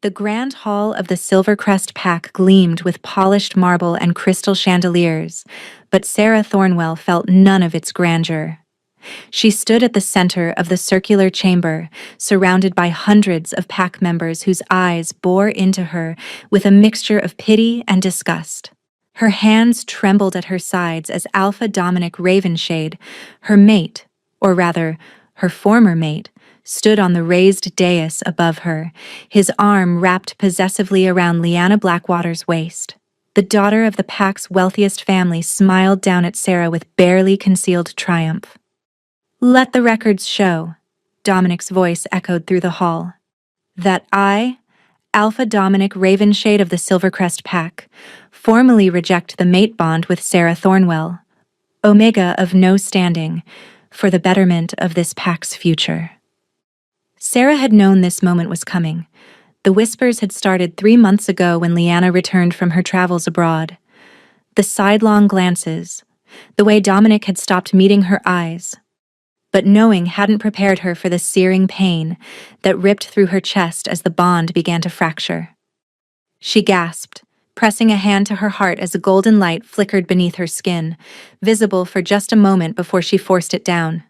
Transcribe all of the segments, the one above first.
The grand hall of the Silvercrest Pack gleamed with polished marble and crystal chandeliers, but Sarah Thornwell felt none of its grandeur. She stood at the center of the circular chamber, surrounded by hundreds of pack members whose eyes bore into her with a mixture of pity and disgust. Her hands trembled at her sides as Alpha Dominic Ravenshade, her mate, or rather, her former mate, stood on the raised dais above her, his arm wrapped possessively around Lyanna Blackwater's waist. The daughter of the pack's wealthiest family smiled down at Sarah with barely concealed triumph. "Let the records show," Dominic's voice echoed through the hall, "that I, Alpha Dominic Ravenshade of the Silvercrest Pack, formally reject the mate bond with Sarah Thornwell, Omega of no standing, for the betterment of this pack's future." Sarah had known this moment was coming. The whispers had started 3 months ago when Lyanna returned from her travels abroad. The sidelong glances, the way Dominic had stopped meeting her eyes. But knowing hadn't prepared her for the searing pain that ripped through her chest as the bond began to fracture. She gasped, pressing a hand to her heart as a golden light flickered beneath her skin, visible for just a moment before she forced it down.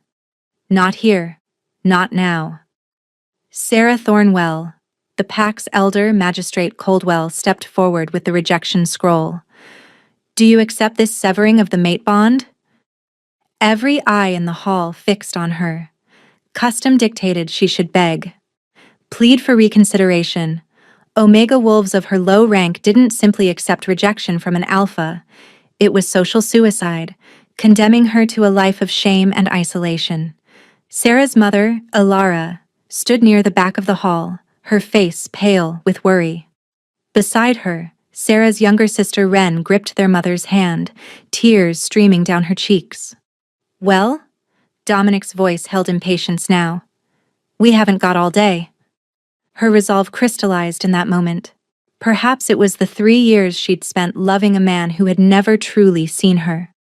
Not here. Not now. Sarah Thornwell, the pack's elder, Magistrate Coldwell, stepped forward with the rejection scroll. "Do you accept this severing of the mate bond?" Every eye in the hall fixed on her. Custom dictated she should beg, plead for reconsideration. Omega wolves of her low rank didn't simply accept rejection from an alpha. It was social suicide, condemning her to a life of shame and isolation. Sarah's mother, Alara, stood near the back of the hall, her face pale with worry. Beside her, Sarah's younger sister Wren gripped their mother's hand, tears streaming down her cheeks. "Well?" Dominic's voice held impatience now. "We haven't got all day." Her resolve crystallized in that moment. Perhaps it was the 3 years she'd spent loving a man who had never truly seen her.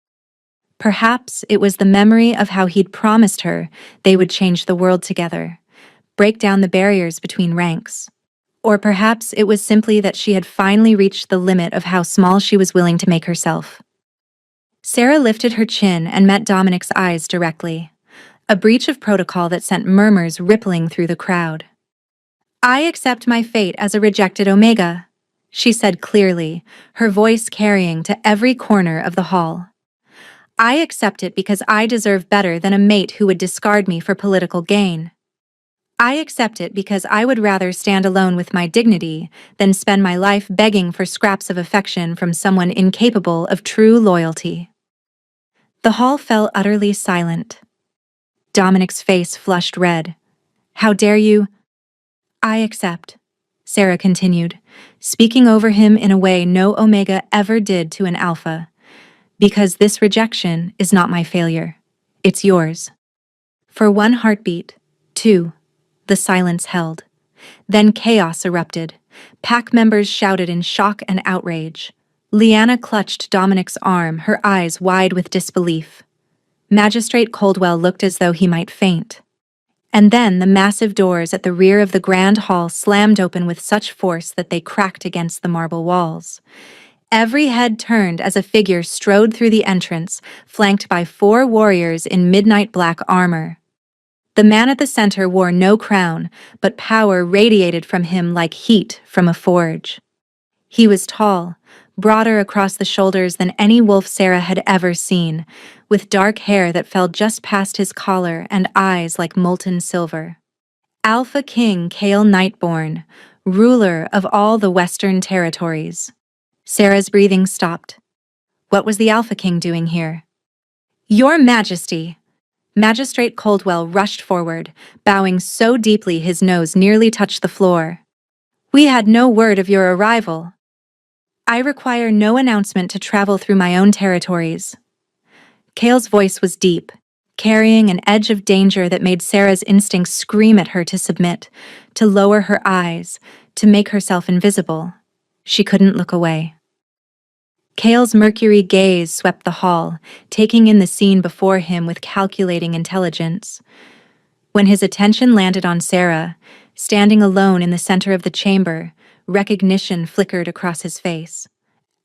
Perhaps it was the memory of how he'd promised her they would change the world together, break down the barriers between ranks. Or perhaps it was simply that she had finally reached the limit of how small she was willing to make herself. Sarah lifted her chin and met Dominic's eyes directly, a breach of protocol that sent murmurs rippling through the crowd. "I accept my fate as a rejected Omega," she said clearly, her voice carrying to every corner of the hall. "I accept it because I deserve better than a mate who would discard me for political gain. I accept it because I would rather stand alone with my dignity than spend my life begging for scraps of affection from someone incapable of true loyalty." The hall fell utterly silent. Dominic's face flushed red. "How dare you—" "I accept," Sarah continued, speaking over him in a way no Omega ever did to an alpha, "because this rejection is not my failure. It's yours." For one heartbeat, two, the silence held. Then chaos erupted. Pack members shouted in shock and outrage. Lyanna clutched Dominic's arm, her eyes wide with disbelief. Magistrate Coldwell looked as though he might faint. And then the massive doors at the rear of the grand hall slammed open with such force that they cracked against the marble walls. Every head turned as a figure strode through the entrance, flanked by 4 warriors in midnight black armor. The man at the center wore no crown, but power radiated from him like heat from a forge. He was tall, broader across the shoulders than any wolf Sarah had ever seen, with dark hair that fell just past his collar and eyes like molten silver. Alpha King Kale Nightborn, ruler of all the Western territories. Sarah's breathing stopped. What was the Alpha King doing here? "Your Majesty!" Magistrate Coldwell rushed forward, bowing so deeply his nose nearly touched the floor. "We had no word of your arrival. I require no announcement to travel through my own territories." Kale's voice was deep, carrying an edge of danger that made Sarah's instincts scream at her to submit, to lower her eyes, to make herself invisible. She couldn't look away. Kale's mercury gaze swept the hall, taking in the scene before him with calculating intelligence. When his attention landed on Sarah, standing alone in the center of the chamber, Recognition flickered across his face.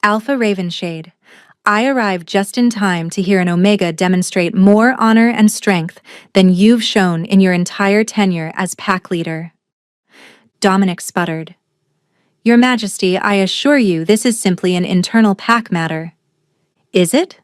Alpha Ravenshade, I arrived just in time to hear an Omega demonstrate more honor and strength than you've shown in your entire tenure as pack leader. Dominic sputtered. Your Majesty, I assure you this is simply an internal pack matter. Is it?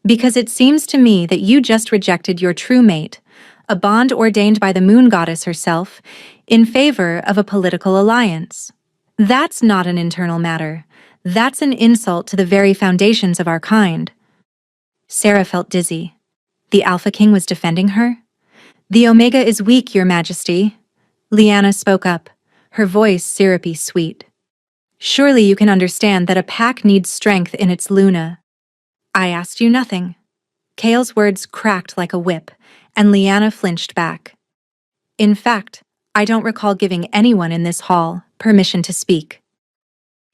Because it seems to me that you just rejected your true mate, a bond ordained by the moon goddess herself, in favor of a political alliance. That's not an internal matter. That's an insult to the very foundations of our kind. Sarah felt dizzy. The Alpha King was defending her? The Omega is weak, Your Majesty. Lyanna spoke up, her voice syrupy sweet. Surely you can understand that a pack needs strength in its Luna. I asked you nothing. Kale's words cracked like a whip, and Lyanna flinched back. In fact, I don't recall giving anyone in this hall permission to speak.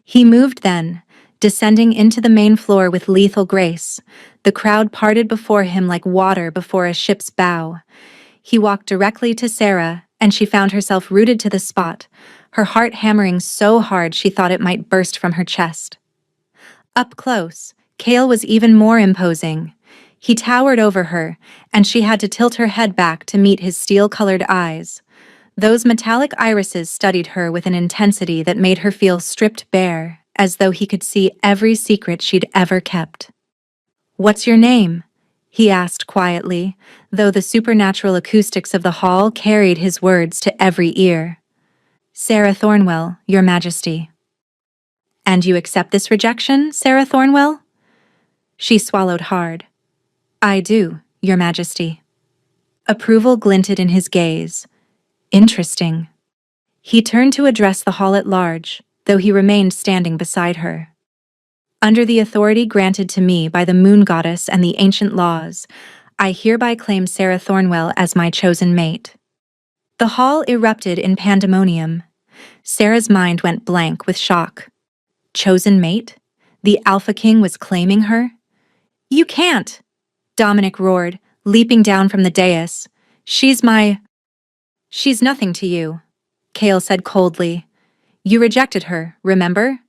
He moved then, descending into the main floor with lethal grace. The crowd parted before him like water before a ship's bow. He walked directly to Sarah, and she found herself rooted to the spot, her heart hammering so hard she thought it might burst from her chest. Up close, Kale was even more imposing. He towered over her, and she had to tilt her head back to meet his steel-colored eyes. Those metallic irises studied her with an intensity that made her feel stripped bare, as though he could see every secret she'd ever kept. "What's your name?" he asked quietly, though the supernatural acoustics of the hall carried his words to every ear. "Sarah Thornwell, Your Majesty." "And you accept this rejection, Sarah Thornwell?" She swallowed hard. "I do, Your Majesty." Approval glinted in his gaze. Interesting. He turned to address the hall at large, though he remained standing beside her. "Under the authority granted to me by the moon goddess and the ancient laws, I hereby claim Sarah Thornwell as my chosen mate." The hall erupted in pandemonium. Sarah's mind went blank with shock. Chosen mate? The Alpha King was claiming her? "You can't!" Dominic roared, leaping down from the dais. She's nothing to you," Kale said coldly. "You rejected her, remember?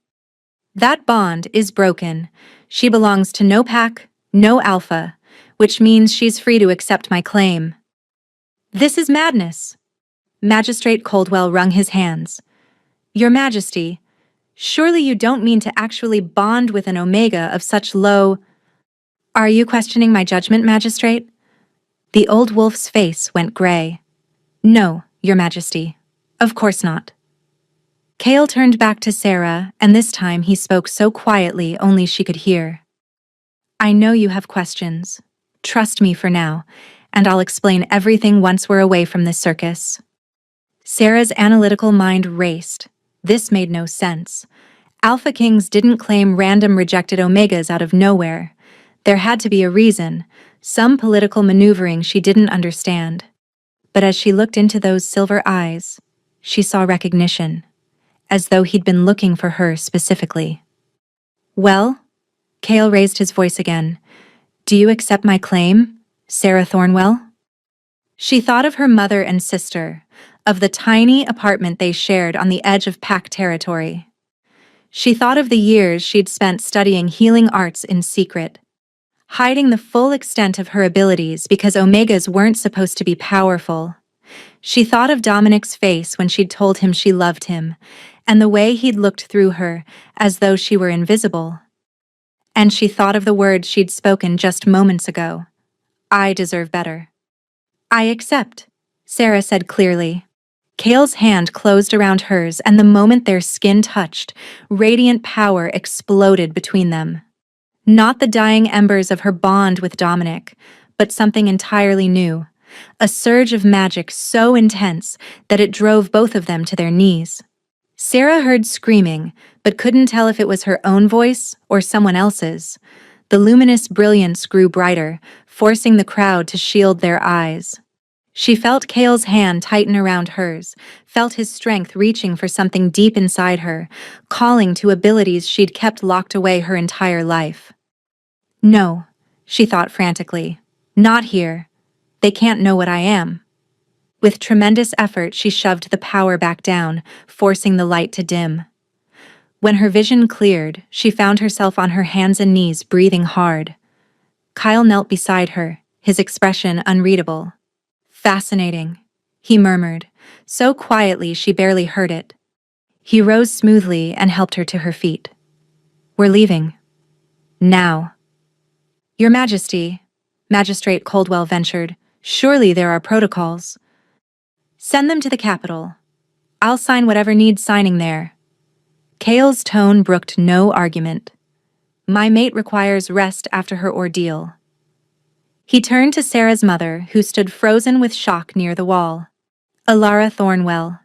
That bond is broken. She belongs to no pack, no Alpha, which means she's free to accept my claim." "This is madness." Magistrate Coldwell wrung his hands. "Your Majesty, surely you don't mean to actually bond with an Omega of such low—" "Are you questioning my judgment, Magistrate?" The old wolf's face went gray. "No, Your Majesty. Of course not." Kale turned back to Sarah, and this time he spoke so quietly only she could hear. "I know you have questions. Trust me for now, and I'll explain everything once we're away from this circus." Sarah's analytical mind raced. This made no sense. Alpha Kings didn't claim random rejected Omegas out of nowhere. There had to be a reason, some political maneuvering she didn't understand. But as she looked into those silver eyes, she saw recognition, as though he'd been looking for her specifically. "Well?" Kale raised his voice again. "Do you accept my claim, Sarah Thornwell?" She thought of her mother and sister, of the tiny apartment they shared on the edge of pack territory. She thought of the years she'd spent studying healing arts in secret, hiding the full extent of her abilities because Omegas weren't supposed to be powerful. She thought of Dominic's face when she'd told him she loved him, and the way he'd looked through her, as though she were invisible. And she thought of the words she'd spoken just moments ago. "I deserve better." "I accept," Sarah said clearly. Kale's hand closed around hers, and the moment their skin touched, radiant power exploded between them. Not the dying embers of her bond with Dominic, but something entirely new. A surge of magic so intense that it drove both of them to their knees. Sarah heard screaming, but couldn't tell if it was her own voice or someone else's. The luminous brilliance grew brighter, forcing the crowd to shield their eyes. She felt Kale's hand tighten around hers, felt his strength reaching for something deep inside her, calling to abilities she'd kept locked away her entire life. "No," she thought frantically. "Not here. They can't know what I am." With tremendous effort, she shoved the power back down, forcing the light to dim. When her vision cleared, she found herself on her hands and knees, breathing hard. Kyle knelt beside her, his expression unreadable. "Fascinating," he murmured, so quietly she barely heard it. He rose smoothly and helped her to her feet. "We're leaving. Now." "Your Majesty," Magistrate Coldwell ventured, "surely there are protocols." "Send them to the capital. I'll sign whatever needs signing there." Kale's tone brooked no argument. "My mate requires rest after her ordeal." He turned to Sarah's mother, who stood frozen with shock near the wall. "Alara Thornwell,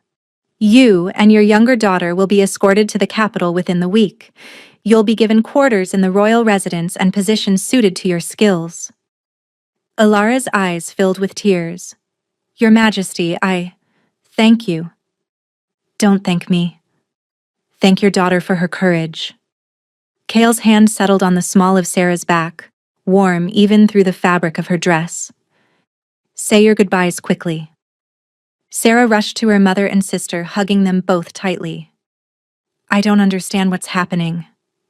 you and your younger daughter will be escorted to the capital within the week. You'll be given quarters in the royal residence and positions suited to your skills." Alara's eyes filled with tears. "Your Majesty, thank you." "Don't thank me. Thank your daughter for her courage." Kale's hand settled on the small of Sarah's back, warm even through the fabric of her dress. "Say your goodbyes quickly." Sarah rushed to her mother and sister, hugging them both tightly. "I don't understand what's happening,"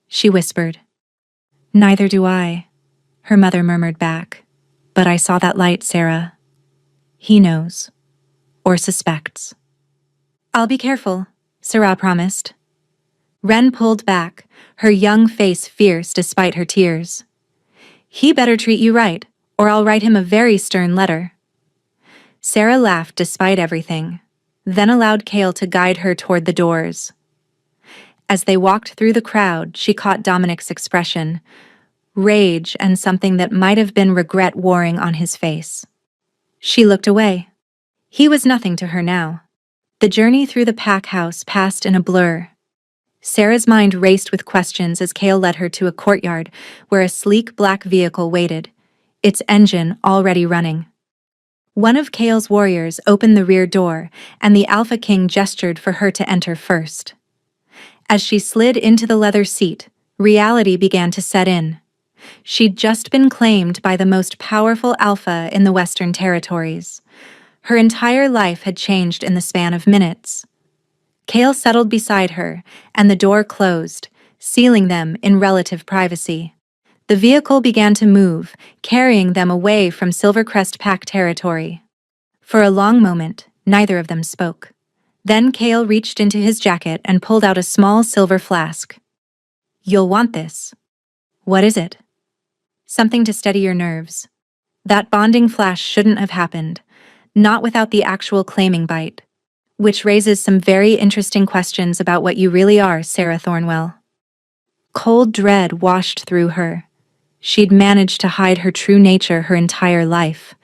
she whispered. "Neither do I," her mother murmured back. "But I saw that light, Sarah. He knows. Or suspects." "I'll be careful," Sarah promised. Wren pulled back, her young face fierce despite her tears. "He better treat you right, or I'll write him a very stern letter." Sarah laughed despite everything, then allowed Kale to guide her toward the doors. As they walked through the crowd, she caught Dominic's expression, rage and something that might have been regret warring on his face. She looked away. He was nothing to her now. The journey through the pack house passed in a blur. Sarah's mind raced with questions as Kale led her to a courtyard where a sleek black vehicle waited, its engine already running. One of Kale's warriors opened the rear door, and the Alpha King gestured for her to enter first. As she slid into the leather seat, reality began to set in. She'd just been claimed by the most powerful Alpha in the Western Territories. Her entire life had changed in the span of minutes. Kale settled beside her, and the door closed, sealing them in relative privacy. The vehicle began to move, carrying them away from Silvercrest Pack territory. For a long moment, neither of them spoke. Then Kale reached into his jacket and pulled out a small silver flask. "You'll want this." "What is it?" "Something to steady your nerves. That bonding flash shouldn't have happened, not without the actual claiming bite. Which raises some very interesting questions about what you really are, Sarah Thornwell." Cold dread washed through her. She'd managed to hide her true nature her entire life.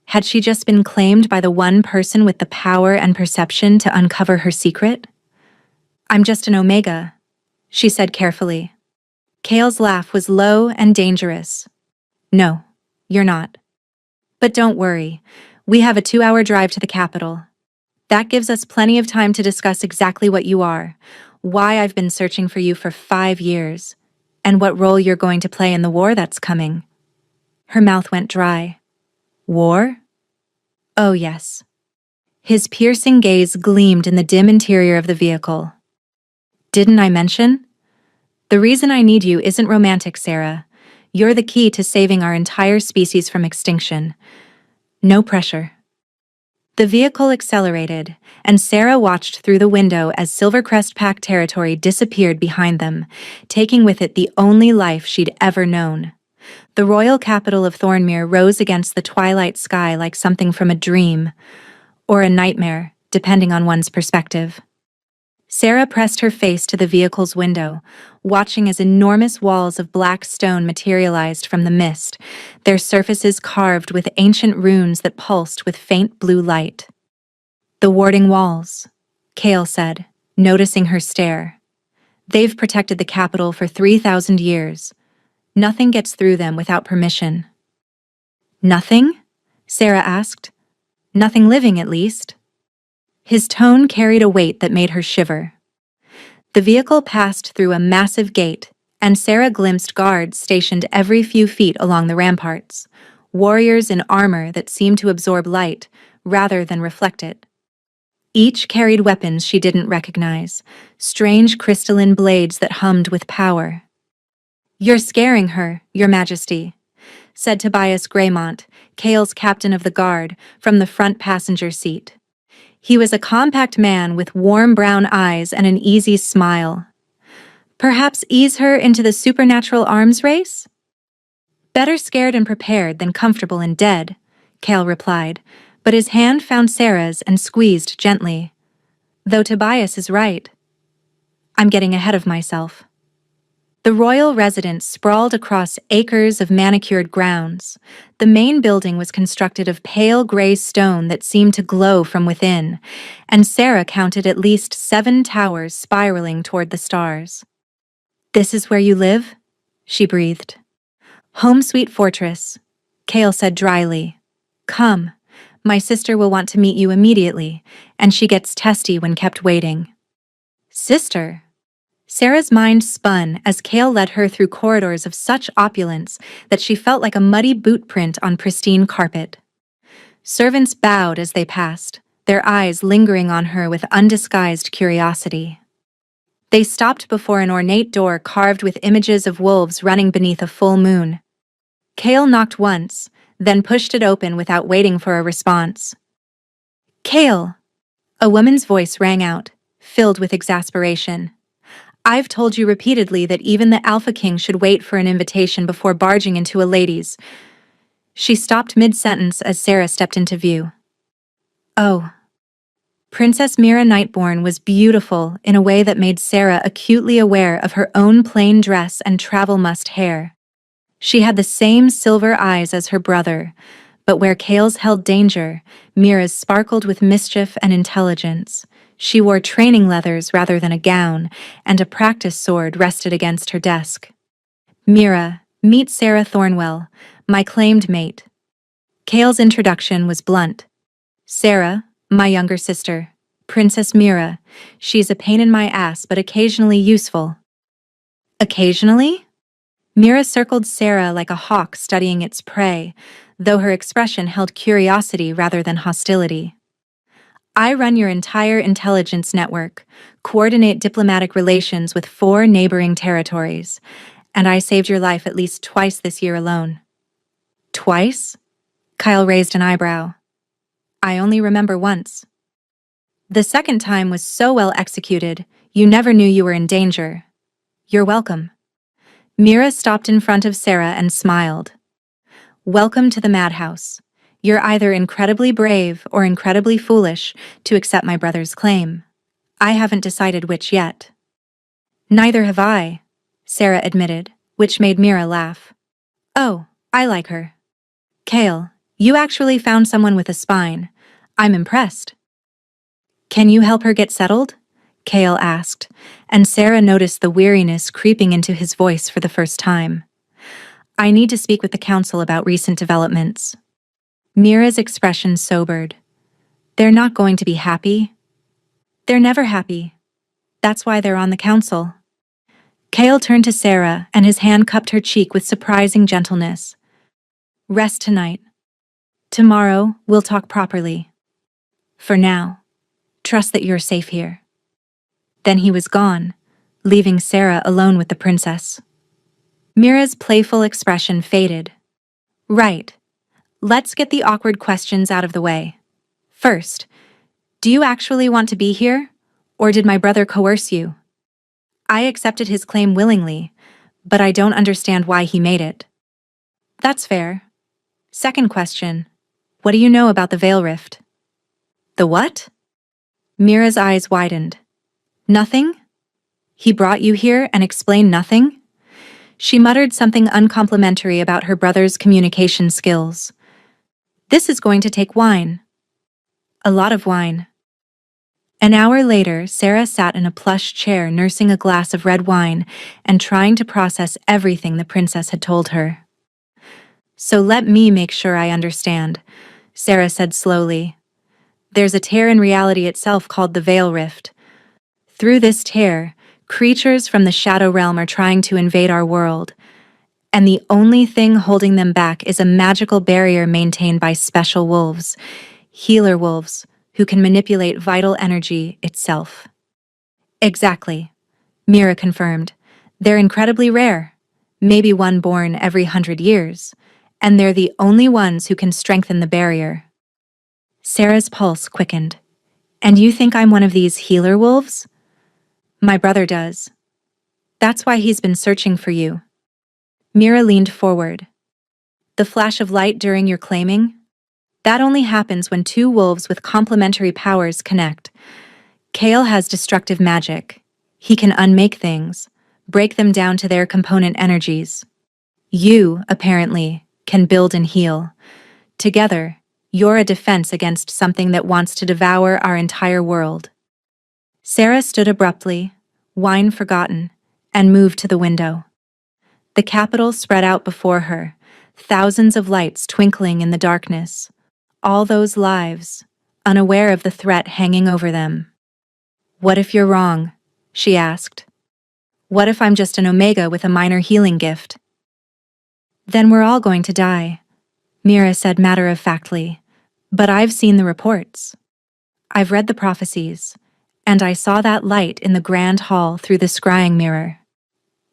Had she just been claimed by the one person with the power and perception to uncover her secret? "I'm just an Omega," she said carefully. Kale's laugh was low and dangerous. "No, you're not. But don't worry, we have a 2-hour drive to the capital. That gives us plenty of time to discuss exactly what you are, why I've been searching for you for 5 years, and what role you're going to play in the war that's coming." Her mouth went dry. "War?" "Oh, yes." His piercing gaze gleamed in the dim interior of the vehicle. "Didn't I mention? The reason I need you isn't romantic, Sarah. You're the key to saving our entire species from extinction. No pressure." The vehicle accelerated, and Sarah watched through the window as Silvercrest Pack territory disappeared behind them, taking with it the only life she'd ever known. The royal capital of Thornmere rose against the twilight sky like something from a dream, or a nightmare, depending on one's perspective. Sarah pressed her face to the vehicle's window, watching as enormous walls of black stone materialized from the mist, their surfaces carved with ancient runes that pulsed with faint blue light. "The warding walls," Kale said, noticing her stare. "They've protected the capital for 3,000 years. Nothing gets through them without permission." "Nothing?" Sarah asked. "Nothing living, at least." His tone carried a weight that made her shiver. The vehicle passed through a massive gate, and Sarah glimpsed guards stationed every few feet along the ramparts, warriors in armor that seemed to absorb light rather than reflect it. Each carried weapons she didn't recognize, strange crystalline blades that hummed with power. "You're scaring her, Your Majesty," said Tobias Greymont, Kale's captain of the guard, from the front passenger seat. He was a compact man with warm brown eyes and an easy smile. "Perhaps ease her into the supernatural arms race?" "Better scared and prepared than comfortable and dead," Kale replied, but his hand found Sarah's and squeezed gently. "Though Tobias is right. I'm getting ahead of myself." The royal residence sprawled across acres of manicured grounds. The main building was constructed of pale gray stone that seemed to glow from within, and Sarah counted at least 7 towers spiraling toward the stars. "This is where you live?" she breathed. "Home sweet fortress," Kale said dryly. "Come, my sister will want to meet you immediately, and she gets testy when kept waiting." "Sister?" Sarah's mind spun as Kale led her through corridors of such opulence that she felt like a muddy boot print on pristine carpet. Servants bowed as they passed, their eyes lingering on her with undisguised curiosity. They stopped before an ornate door carved with images of wolves running beneath a full moon. Kale knocked once, then pushed it open without waiting for a response. "Kale!" A woman's voice rang out, filled with exasperation. "I've told you repeatedly that even the Alpha King should wait for an invitation before barging into a lady's." She stopped mid-sentence as Sarah stepped into view. Oh. Princess Mira Nightborn was beautiful in a way that made Sarah acutely aware of her own plain dress and travel-must hair. She had the same silver eyes as her brother, but where Kale's held danger, Mira's sparkled with mischief and intelligence. She wore training leathers rather than a gown, and a practice sword rested against her desk. "Mira, meet Sarah Thornwell, my claimed mate." Kale's introduction was blunt. "Sarah, my younger sister. Princess Mira. She's a pain in my ass but occasionally useful." "Occasionally?" Mira circled Sarah like a hawk studying its prey, though her expression held curiosity rather than hostility. "I run your entire intelligence network, coordinate diplomatic relations with 4 neighboring territories, and I saved your life at least twice this year alone." "Twice?" Kyle raised an eyebrow. "I only remember once." "The second time was so well executed, you never knew you were in danger." "You're welcome." Mira stopped in front of Sarah and smiled. "Welcome to the madhouse. You're either incredibly brave or incredibly foolish to accept my brother's claim. I haven't decided which yet." "Neither have I," Sarah admitted, which made Mira laugh. "Oh, I like her." "Kale, you actually found someone with a spine. I'm impressed." "Can you help her get settled?" Kale asked, and Sarah noticed the weariness creeping into his voice for the first time. "I need to speak with the council about recent developments." Mira's expression sobered. "They're not going to be happy." "They're never happy. That's why they're on the council." Kale turned to Sarah, and his hand cupped her cheek with surprising gentleness. "Rest tonight. Tomorrow, we'll talk properly. For now, trust that you're safe here." Then he was gone, leaving Sarah alone with the princess. Mira's playful expression faded. "Right. Let's get the awkward questions out of the way. First, do you actually want to be here, or did my brother coerce you?" "I accepted his claim willingly, but I don't understand why he made it." "That's fair." Second question, what do you know about the Veil Rift?" "The what?" Mira's eyes widened. "Nothing? He brought you here and explained nothing?" She muttered something uncomplimentary about her brother's communication skills. "This is going to take wine." "A lot of wine." An hour later, Sarah sat in a plush chair nursing a glass of red wine and trying to process everything the princess had told her. "So let me make sure I understand," Sarah said slowly. "There's a tear in reality itself called the Veil Rift. Through this tear, creatures from the Shadow Realm are trying to invade our world, and the only thing holding them back is a magical barrier maintained by special wolves, healer wolves, who can manipulate vital energy itself. Exactly, Mira confirmed. They're incredibly rare, maybe one born every 100 years, and they're the only ones who can strengthen the barrier. Sarah's pulse quickened. And you think I'm one of these healer wolves? My brother does. That's why he's been searching for you. Mira leaned forward. The flash of light during your claiming? That only happens when two wolves with complementary powers connect. Kale has destructive magic. He can unmake things, break them down to their component energies. You, apparently, can build and heal. Together, you're a defense against something that wants to devour our entire world. Sarah stood abruptly, wine forgotten, and moved to the window. The capital spread out before her, thousands of lights twinkling in the darkness. All those lives, unaware of the threat hanging over them. What if you're wrong? She asked. What if I'm just an Omega with a minor healing gift? Then we're all going to die, Mira said matter-of-factly. But I've seen the reports. I've read the prophecies, and I saw that light in the grand hall through the scrying mirror.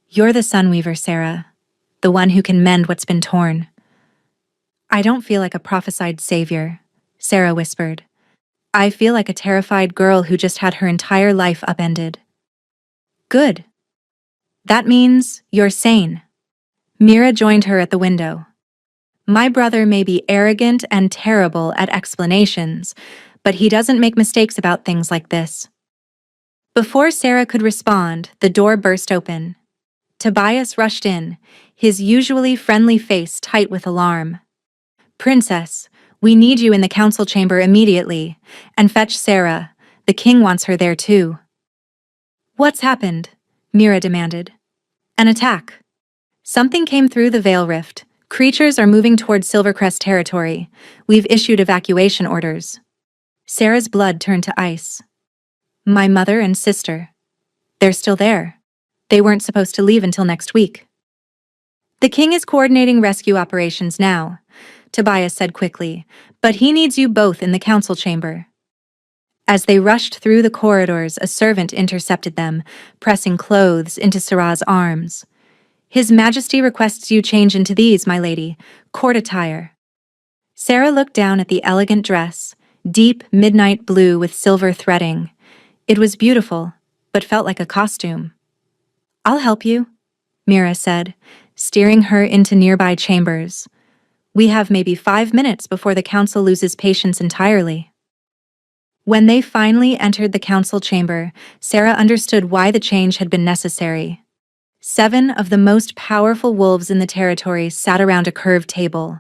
You're the Sunweaver, Sarah, the one who can mend what's been torn. I don't feel like a prophesied savior, Sarah whispered. I feel like a terrified girl who just had her entire life upended. Good. That means you're sane. Mira joined her at the window. My brother may be arrogant and terrible at explanations, but he doesn't make mistakes about things like this. Before Sarah could respond, the door burst open. Tobias rushed in, his usually friendly face tight with alarm. Princess, we need you in the council chamber immediately, and fetch Sarah. The king wants her there too. What's happened? Mira demanded. An attack. Something came through the veil rift. Creatures are moving toward Silvercrest territory. We've issued evacuation orders. Sarah's blood turned to ice. My mother and sister. They're still there. They weren't supposed to leave until next week. The king is coordinating rescue operations now, Tobias said quickly, but he needs you both in the council chamber. As they rushed through the corridors, a servant intercepted them, pressing clothes into Sarah's arms. His Majesty requests you change into these, my lady, court attire. Sarah looked down at the elegant dress, deep midnight blue with silver threading. It was beautiful, but felt like a costume. I'll help you, Mira said, steering her into nearby chambers. We have maybe 5 minutes before the council loses patience entirely. When they finally entered the council chamber, Sarah understood why the change had been necessary. 7 of the most powerful wolves in the territory sat around a curved table,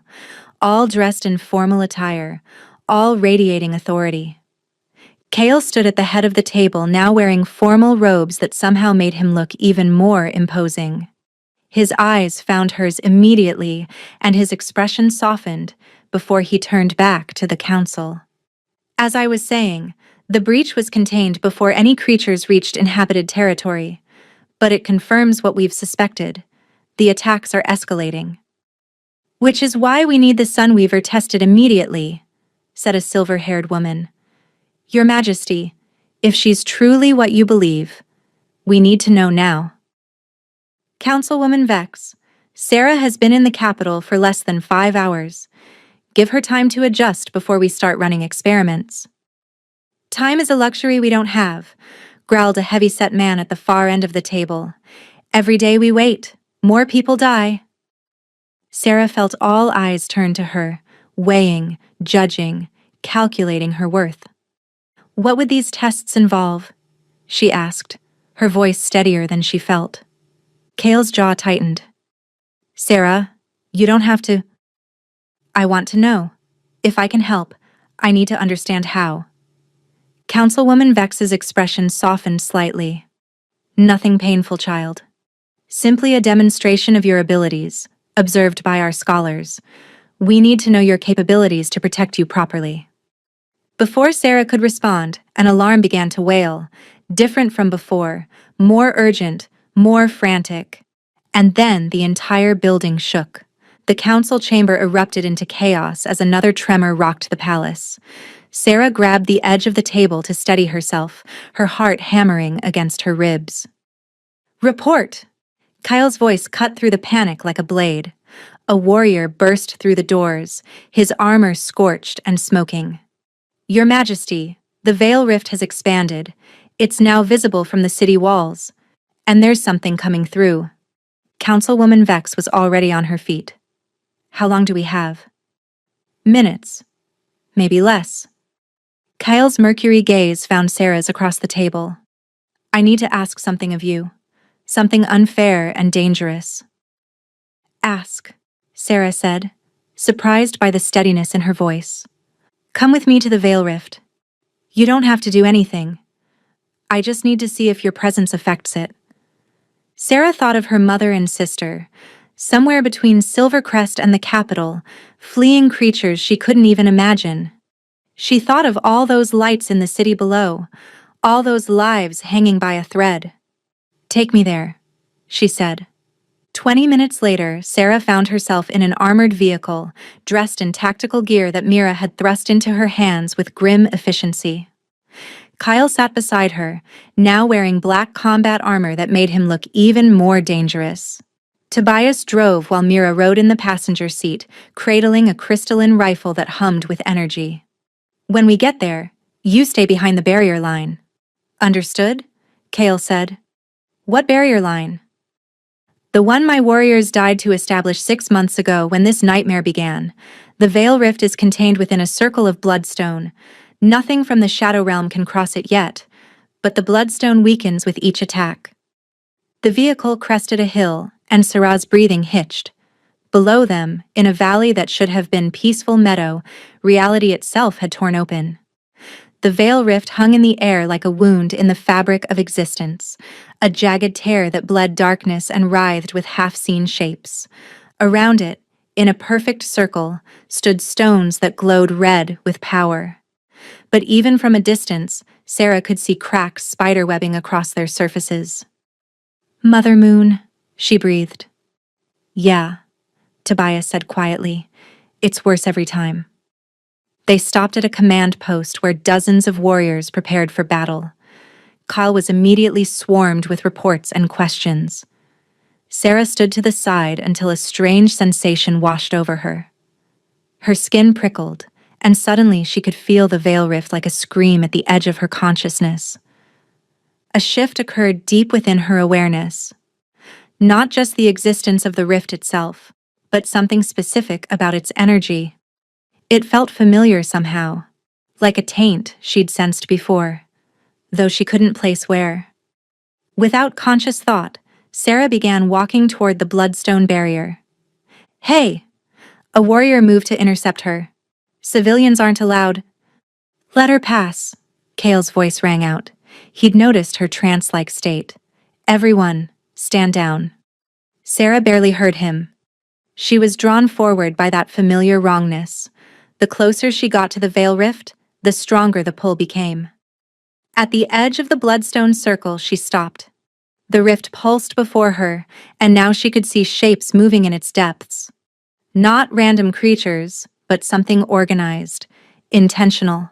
all dressed in formal attire, all radiating authority. Kale stood at the head of the table, now wearing formal robes that somehow made him look even more imposing. His eyes found hers immediately, and his expression softened before he turned back to the council. As I was saying, the breach was contained before any creatures reached inhabited territory, but it confirms what we've suspected. The attacks are escalating. Which is why we need the Sunweaver tested immediately, said a silver-haired woman. Your Majesty, if she's truly what you believe, we need to know now. Councilwoman Vex, Sarah has been in the capital for less than 5 hours. Give her time to adjust before we start running experiments. Time is a luxury we don't have, growled a heavy-set man at the far end of the table. Every day we wait, more people die. Sarah felt all eyes turn to her, weighing, judging, calculating her worth. What would these tests involve? She asked, her voice steadier than she felt. Kale's jaw tightened. Sarah, you don't have to. I want to know. If I can help, I need to understand how. Councilwoman Vex's expression softened slightly. Nothing painful, child. Simply a demonstration of your abilities, observed by our scholars. We need to know your capabilities to protect you properly. Before Sarah could respond, an alarm began to wail, different from before, more urgent, more frantic. And then the entire building shook. The council chamber erupted into chaos as another tremor rocked the palace. Sarah grabbed the edge of the table to steady herself, her heart hammering against her ribs. "Report!" Kyle's voice cut through the panic like a blade. A warrior burst through the doors, his armor scorched and smoking. "Your Majesty, the Veil Rift has expanded. It's now visible from the city walls. And there's something coming through." Councilwoman Vex was already on her feet. "How long do we have?" "Minutes. Maybe less." Kyle's mercury gaze found Sarah's across the table. "I need to ask something of you. Something unfair and dangerous." "Ask," Sarah said, surprised by the steadiness in her voice. "Come with me to the Veil Rift. You don't have to do anything. I just need to see if your presence affects it." Sarah thought of her mother and sister, somewhere between Silvercrest and the capital, fleeing creatures she couldn't even imagine. She thought of all those lights in the city below, all those lives hanging by a thread. "Take me there," she said. 20 minutes later, Sarah found herself in an armored vehicle, dressed in tactical gear that Mira had thrust into her hands with grim efficiency. Kyle sat beside her, now wearing black combat armor that made him look even more dangerous. Tobias drove while Mira rode in the passenger seat, cradling a crystalline rifle that hummed with energy. "When we get there, you stay behind the barrier line." "Understood?" Kale said. "What barrier line?" "The one my warriors died to establish 6 months ago when this nightmare began. The Veil Rift is contained within a circle of bloodstone. Nothing from the Shadow Realm can cross it yet, but the bloodstone weakens with each attack." The vehicle crested a hill, and Sarah's breathing hitched. Below them, in a valley that should have been peaceful meadow, reality itself had torn open. The Veil Rift hung in the air like a wound in the fabric of existence, a jagged tear that bled darkness and writhed with half-seen shapes. Around it, in a perfect circle, stood stones that glowed red with power. But even from a distance, Sarah could see cracks spiderwebbing across their surfaces. "Mother Moon," she breathed. "Yeah," Tobias said quietly. "It's worse every time." They stopped at a command post where dozens of warriors prepared for battle. Kyle was immediately swarmed with reports and questions. Sarah stood to the side until a strange sensation washed over her. Her skin prickled, and suddenly she could feel the Veil Rift like a scream at the edge of her consciousness. A shift occurred deep within her awareness. Not just the existence of the rift itself, but something specific about its energy. It felt familiar somehow, like a taint she'd sensed before, though she couldn't place where. Without conscious thought, Sarah began walking toward the bloodstone barrier. "Hey!" A warrior moved to intercept her. "Civilians aren't allowed." "Let her pass," Kale's voice rang out. He'd noticed her trance-like state. "Everyone, stand down." Sarah barely heard him. She was drawn forward by that familiar wrongness. The closer she got to the Veil Rift, the stronger the pull became. At the edge of the bloodstone circle, she stopped. The rift pulsed before her, and now she could see shapes moving in its depths. Not random creatures, but something organized, intentional.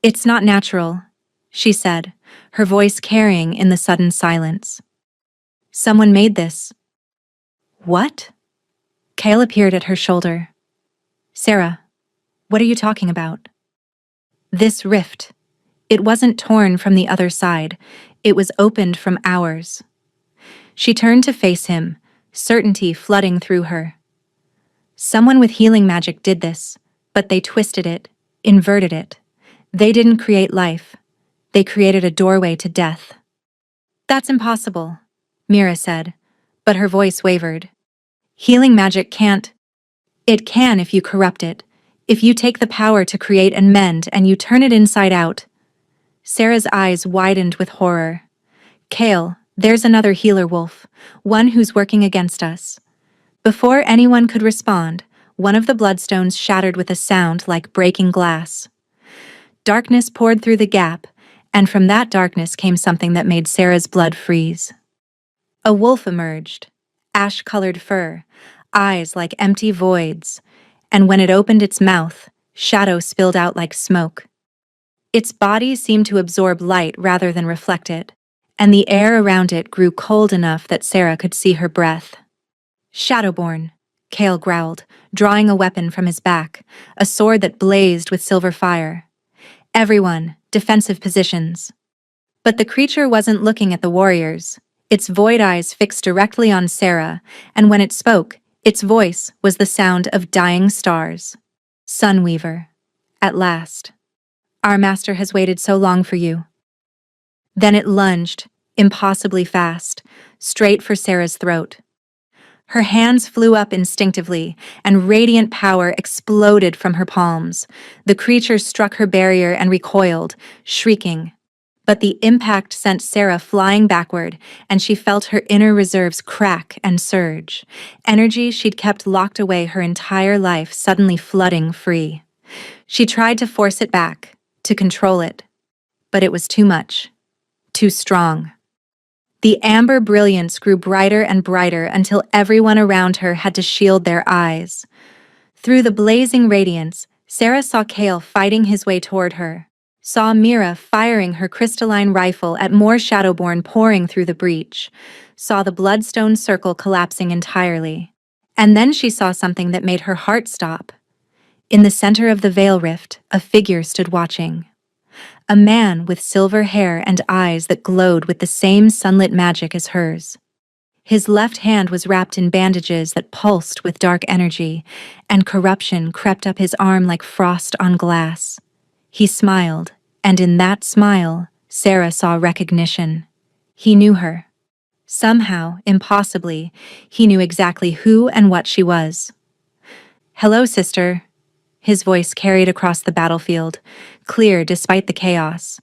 "It's not natural," she said, her voice carrying in the sudden silence. "Someone made this." "What?" Kale appeared at her shoulder. "Sarah, what are you talking about?" "This rift. It wasn't torn from the other side. It was opened from ours." She turned to face him, certainty flooding through her. "Someone with healing magic did this, but they twisted it, inverted it. They didn't create life. They created a doorway to death." "That's impossible," Mira said, but her voice wavered. "Healing magic can't." "It can if you corrupt it, if you take the power to create and mend and you turn it inside out." Sarah's eyes widened with horror. "Kale, there's another healer wolf, one who's working against us." Before anyone could respond, one of the bloodstones shattered with a sound like breaking glass. Darkness poured through the gap, and from that darkness came something that made Sarah's blood freeze. A wolf emerged, ash-colored fur, eyes like empty voids, and when it opened its mouth, shadow spilled out like smoke. Its body seemed to absorb light rather than reflect it, and the air around it grew cold enough that Sarah could see her breath. Shadowborn, Kale growled, drawing a weapon from his back, a sword that blazed with silver fire. Everyone, defensive positions. But the creature wasn't looking at the warriors, its void eyes fixed directly on Sarah, and when it spoke, its voice was the sound of dying stars. Sunweaver. At last. Our master has waited so long for you. Then it lunged, impossibly fast, straight for Sarah's throat. Her hands flew up instinctively, and radiant power exploded from her palms. The creature struck her barrier and recoiled, shrieking. But the impact sent Sarah flying backward, and she felt her inner reserves crack and surge. Energy she'd kept locked away her entire life suddenly flooding free. She tried to force it back, to control it. But it was too much. Too strong. The amber brilliance grew brighter and brighter until everyone around her had to shield their eyes. Through the blazing radiance, Sarah saw Kale fighting his way toward her, saw Mira firing her crystalline rifle at more Shadowborn pouring through the breach, saw the bloodstone circle collapsing entirely. And then she saw something that made her heart stop. In the center of the veil rift, a figure stood watching. A man with silver hair and eyes that glowed with the same sunlit magic as hers. His left hand was wrapped in bandages that pulsed with dark energy, and corruption crept up his arm like frost on glass. He smiled, and in that smile, Sarah saw recognition. He knew her. Somehow, impossibly, he knew exactly who and what she was. "Hello, sister." His voice carried across the battlefield, clear despite the chaos.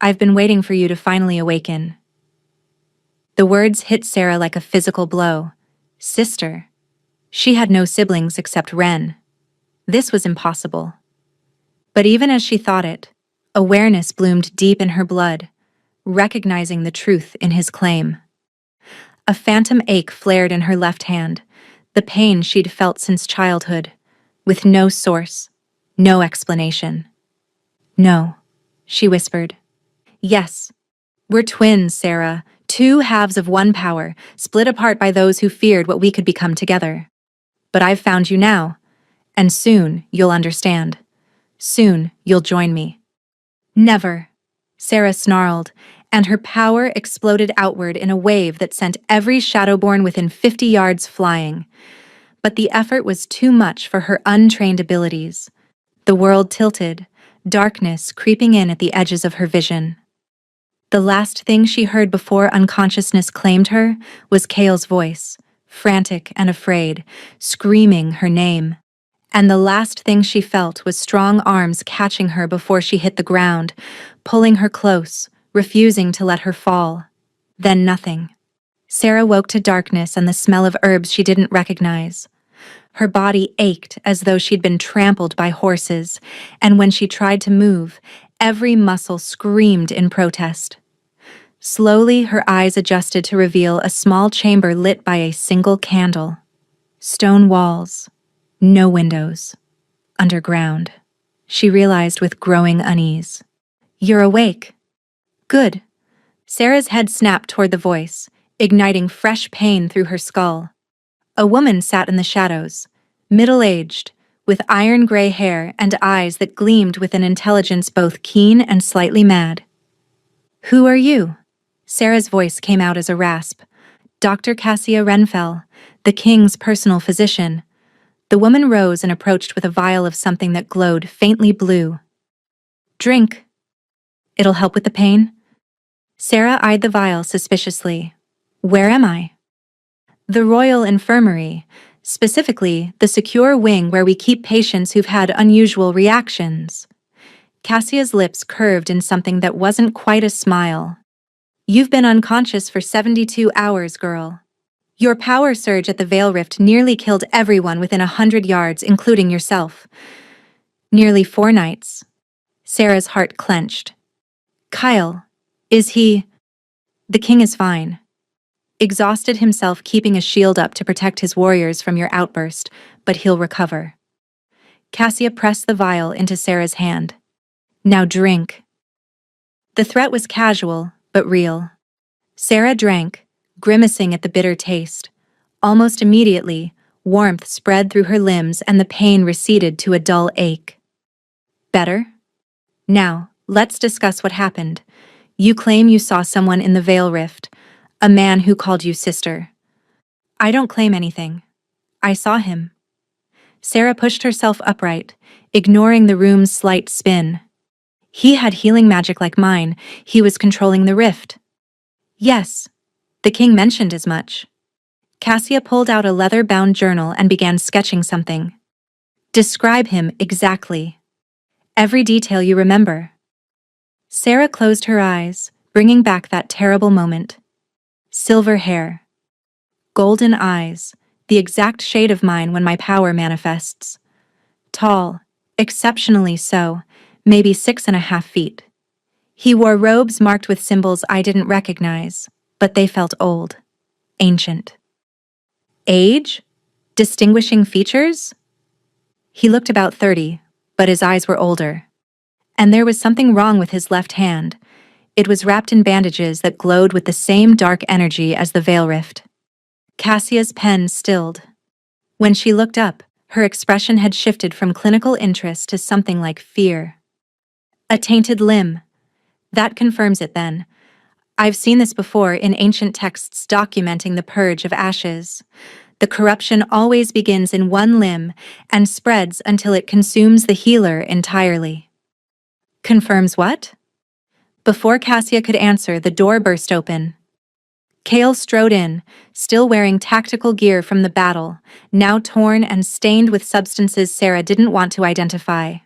"I've been waiting for you to finally awaken." The words hit Sarah like a physical blow. Sister. She had no siblings except Ren. This was impossible. But even as she thought it, awareness bloomed deep in her blood, recognizing the truth in his claim. A phantom ache flared in her left hand, the pain she'd felt since childhood, with no source, no explanation. "No," she whispered. "Yes. We're twins, Sarah, two halves of one power, split apart by those who feared what we could become together. But I've found you now, and soon you'll understand. Soon you'll join me." "Never," Sarah snarled, and her power exploded outward in a wave that sent every Shadowborn within 50 yards flying. But the effort was too much for her untrained abilities. The world tilted, darkness creeping in at the edges of her vision. The last thing she heard before unconsciousness claimed her was Kale's voice, frantic and afraid, screaming her name. And the last thing she felt was strong arms catching her before she hit the ground, pulling her close, refusing to let her fall. Then nothing. Sarah woke to darkness and the smell of herbs she didn't recognize. Her body ached as though she'd been trampled by horses, and when she tried to move, every muscle screamed in protest. Slowly, her eyes adjusted to reveal a small chamber lit by a single candle. Stone walls. No windows. Underground. She realized with growing unease. "You're awake." "Good." Sarah's head snapped toward the voice, igniting fresh pain through her skull. A woman sat in the shadows, middle-aged, with iron-gray hair and eyes that gleamed with an intelligence both keen and slightly mad. "Who are you?" Sarah's voice came out as a rasp. "Dr. Cassia Renfell, the king's personal physician." The woman rose and approached with a vial of something that glowed faintly blue. "Drink. It'll help with the pain." Sarah eyed the vial suspiciously. "Where am I?" "The Royal Infirmary, specifically the secure wing where we keep patients who've had unusual reactions." Cassia's lips curved in something that wasn't quite a smile. "You've been unconscious for 72 hours, girl. Your power surge at the Veil Rift nearly killed everyone within 100 yards, including yourself. Nearly 4 nights." Sarah's heart clenched. "Kyle, is he—" "The king is fine. Exhausted himself keeping a shield up to protect his warriors from your outburst, but he'll recover." Cassia pressed the vial into Sarah's hand. Now drink." The threat was casual, but real. Sarah drank, grimacing at the bitter taste. Almost immediately, warmth spread through her limbs and the pain receded to a dull ache. "Better? Now, let's discuss what happened. You claim you saw someone in the Veil Rift, a man who called you sister." "I don't claim anything. I saw him." Sarah pushed herself upright, ignoring the room's slight spin. "He had healing magic like mine. He was controlling the rift." "Yes, the king mentioned as much." Cassia pulled out a leather-bound journal and began sketching something. "Describe him exactly. Every detail you remember." Sarah closed her eyes, bringing back that terrible moment. Silver hair. Golden eyes, the exact shade of mine when my power manifests. Tall, exceptionally so, maybe 6.5 feet. He wore robes marked with symbols I didn't recognize, but they felt old, ancient. Age? Distinguishing features? He looked about 30, but his eyes were older. And there was something wrong with his left hand. It was wrapped in bandages that glowed with the same dark energy as the Veil Rift. Cassia's pen stilled. When she looked up, her expression had shifted from clinical interest to something like fear. "A tainted limb. That confirms it then. I've seen this before in ancient texts documenting the purge of ashes. The corruption always begins in one limb and spreads until it consumes the healer entirely." "Confirms what?" Before Cassia could answer, the door burst open. Kale strode in, still wearing tactical gear from the battle, now torn and stained with substances Sarah didn't want to identify.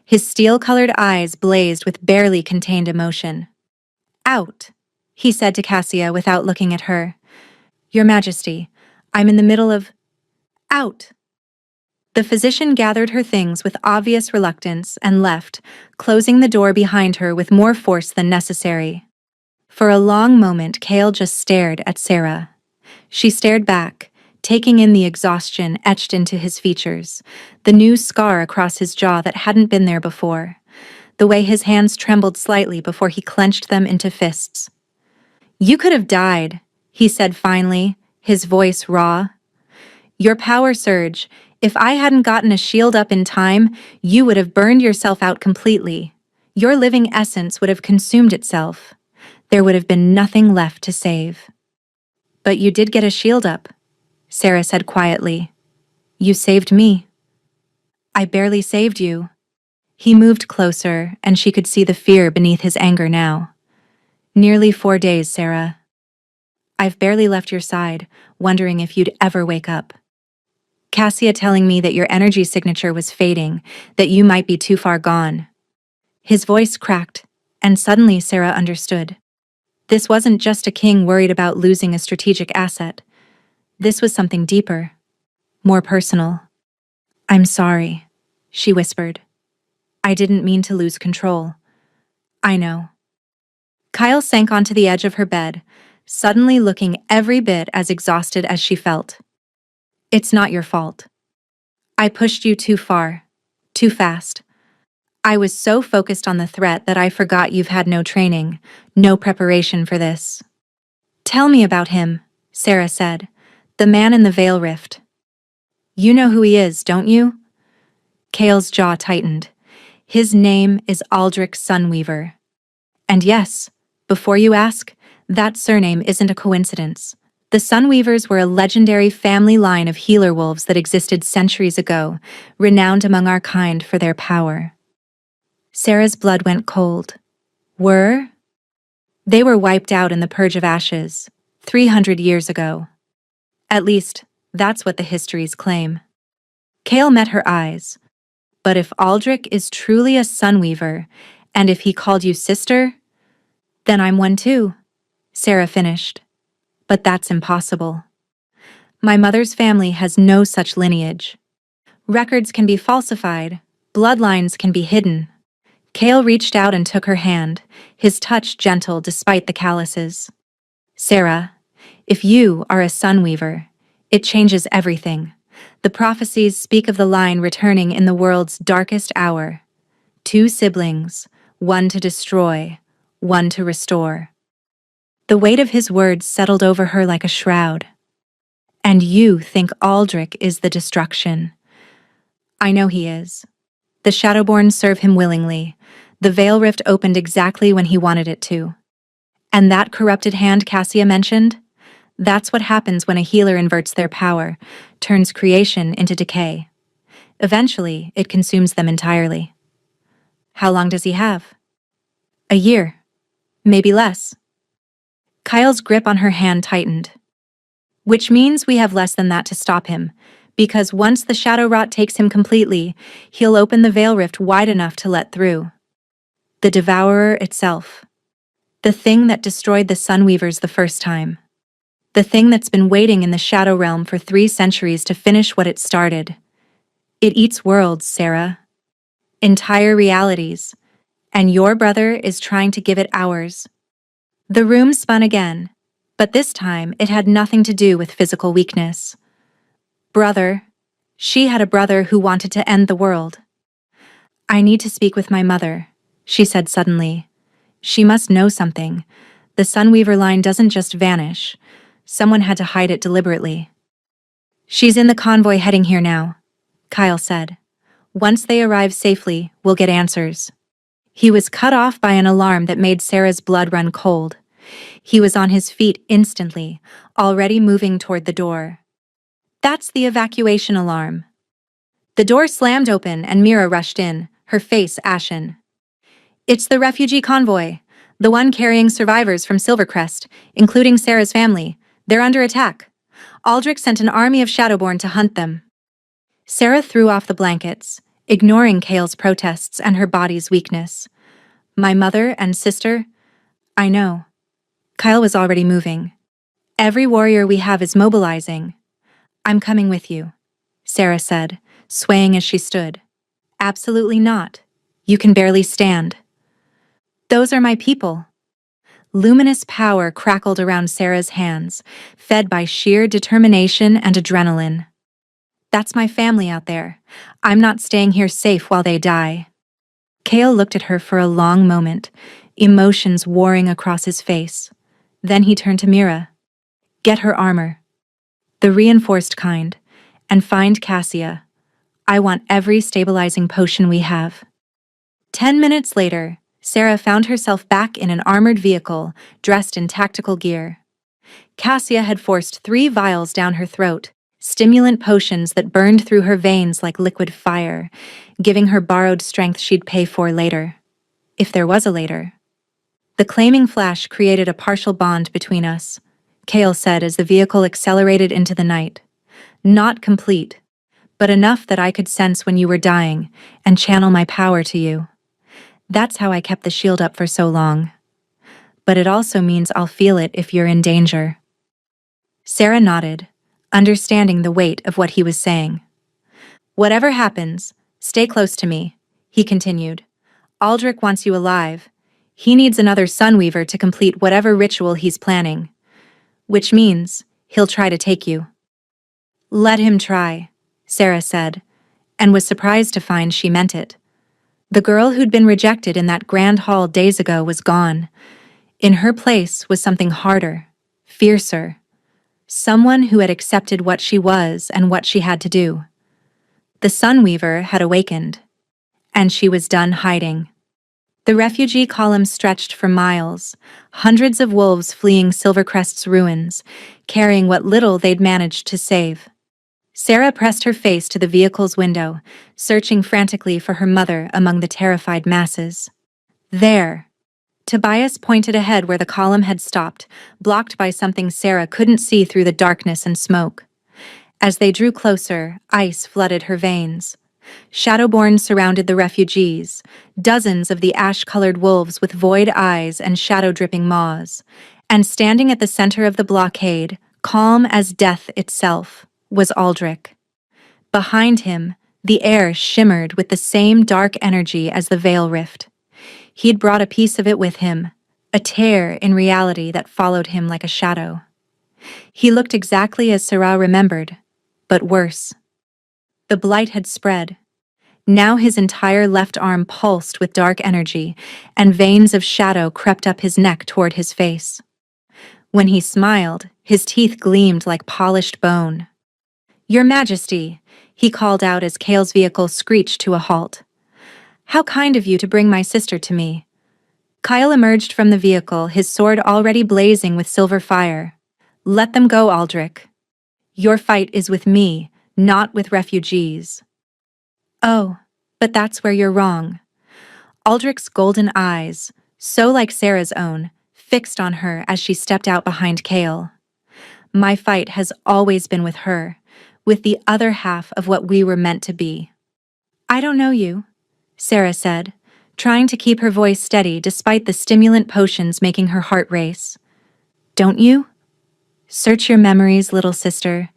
His steel-colored eyes blazed with barely contained emotion. "Out," he said to Cassia without looking at her. "Your Majesty, I'm in the middle of—" "Out!" The physician gathered her things with obvious reluctance and left, closing the door behind her with more force than necessary. For a long moment, Kale just stared at Sarah. She stared back, taking in the exhaustion etched into his features, the new scar across his jaw that hadn't been there before, the way his hands trembled slightly before he clenched them into fists. "You could have died," he said finally, his voice raw. "Your power surge. If I hadn't gotten a shield up in time, you would have burned yourself out completely. Your living essence would have consumed itself. There would have been nothing left to save." "But you did get a shield up," Sarah said quietly. "You saved me." "I barely saved you." He moved closer, and she could see the fear beneath his anger now. "Nearly 4 days, Sarah. I've barely left your side, wondering if you'd ever wake up. Cassia telling me that your energy signature was fading, that you might be too far gone." His voice cracked, and suddenly Sarah understood. This wasn't just a king worried about losing a strategic asset. This was something deeper, more personal. "I'm sorry," she whispered. "I didn't mean to lose control." "I know." Kyle sank onto the edge of her bed, suddenly looking every bit as exhausted as she felt. "It's not your fault. I pushed you too far, too fast. I was so focused on the threat that I forgot you've had no training, no preparation for this." "Tell me about him," Sarah said. "The man in the Veil Rift." "You know who he is, don't you?" Kale's jaw tightened. "His name is Aldrich Sunweaver. And yes, before you ask, that surname isn't a coincidence. The Sunweavers were a legendary family line of healer wolves that existed centuries ago, renowned among our kind for their power." Sarah's blood went cold. "Were?" "They were wiped out in the Purge of Ashes, 300 years ago. At least, that's what the histories claim." Kale met her eyes. "But if Aldrich is truly a Sunweaver, and if he called you sister, then I'm one too," Sarah finished. "But that's impossible. My mother's family has no such lineage. Records can be falsified, bloodlines can be hidden." Kale reached out and took her hand, his touch gentle despite the calluses. "Sarah, if you are a Sunweaver, it changes everything. The prophecies speak of the line returning in the world's darkest hour. 2 siblings, one to destroy, one to restore. The weight of his words settled over her like a shroud. And you think Aldrich is the destruction. I know he is. The Shadowborn serve him willingly. The Veil Rift opened exactly when he wanted it to. And that corrupted hand Cassia mentioned? That's what happens when a healer inverts their power, turns creation into decay. Eventually, it consumes them entirely. How long does he have? A year. Maybe less. Kyle's grip on her hand tightened. Which means we have less than that to stop him, because once the shadow rot takes him completely, he'll open the veil rift wide enough to let through. The Devourer itself. The thing that destroyed the Sunweavers the first time. The thing that's been waiting in the Shadow Realm for 3 centuries to finish what it started. It eats worlds, Sarah. Entire realities. And your brother is trying to give it ours. The room spun again, but this time it had nothing to do with physical weakness. Brother. She had a brother who wanted to end the world. I need to speak with my mother, she said suddenly. She must know something. The Sunweaver line doesn't just vanish. Someone had to hide it deliberately. She's in the convoy heading here now, Kyle said. Once they arrive safely, we'll get answers. He was cut off by an alarm that made Sarah's blood run cold. He was on his feet instantly, already moving toward the door. That's the evacuation alarm. The door slammed open and Mira rushed in, her face ashen. It's the refugee convoy, the one carrying survivors from Silvercrest, including Sarah's family. They're under attack. Aldrich sent an army of Shadowborn to hunt them. Sarah threw off the blankets, ignoring Kale's protests and her body's weakness. My mother and sister? I know. Kyle was already moving. Every warrior we have is mobilizing. I'm coming with you, Sarah said, swaying as she stood. Absolutely not. You can barely stand. Those are my people. Luminous power crackled around Sarah's hands, fed by sheer determination and adrenaline. That's my family out there. I'm not staying here safe while they die. Kale looked at her for a long moment, emotions warring across his face. Then he turned to Mira. Get her armor. The reinforced kind. And find Cassia. I want every stabilizing potion we have. 10 minutes later, Sarah found herself back in an armored vehicle, dressed in tactical gear. Cassia had forced 3 vials down her throat, stimulant potions that burned through her veins like liquid fire, giving her borrowed strength she'd pay for later. If there was a later. The claiming flash created a partial bond between us, Kale said as the vehicle accelerated into the night. Not complete, but enough that I could sense when you were dying and channel my power to you. That's how I kept the shield up for so long. But it also means I'll feel it if you're in danger. Sarah nodded, understanding the weight of what he was saying. Whatever happens, stay close to me, he continued. Aldrich wants you alive. He needs another Sunweaver to complete whatever ritual he's planning. Which means he'll try to take you. Let him try, Sarah said, and was surprised to find she meant it. The girl who'd been rejected in that grand hall days ago was gone. In her place was something harder, fiercer. Someone who had accepted what she was and what she had to do. The Sunweaver had awakened, and she was done hiding. The refugee column stretched for miles, hundreds of wolves fleeing Silvercrest's ruins, carrying what little they'd managed to save. Sarah pressed her face to the vehicle's window, searching frantically for her mother among the terrified masses. There. Tobias pointed ahead where the column had stopped, blocked by something Sarah couldn't see through the darkness and smoke. As they drew closer, ice flooded her veins. Shadowborn surrounded the refugees, dozens of the ash-colored wolves with void eyes and shadow-dripping maws. And standing at the center of the blockade, calm as death itself, was Aldrich. Behind him, the air shimmered with the same dark energy as the Veil Rift. He'd brought a piece of it with him, a tear in reality that followed him like a shadow. He looked exactly as Sarah remembered, but worse. The blight had spread. Now his entire left arm pulsed with dark energy, and veins of shadow crept up his neck toward his face. When he smiled, his teeth gleamed like polished bone. "Your Majesty," he called out as Kale's vehicle screeched to a halt. "How kind of you to bring my sister to me." Kyle emerged from the vehicle, his sword already blazing with silver fire. "Let them go, Aldrich. Your fight is with me, not with refugees." "Oh, but that's where you're wrong." Aldrich's golden eyes, so like Sarah's own, fixed on her as she stepped out behind Kale. "My fight has always been with her, with the other half of what we were meant to be." "I don't know you," Sarah said, trying to keep her voice steady despite the stimulant potions making her heart race. "Don't you? Search your memories, little sister,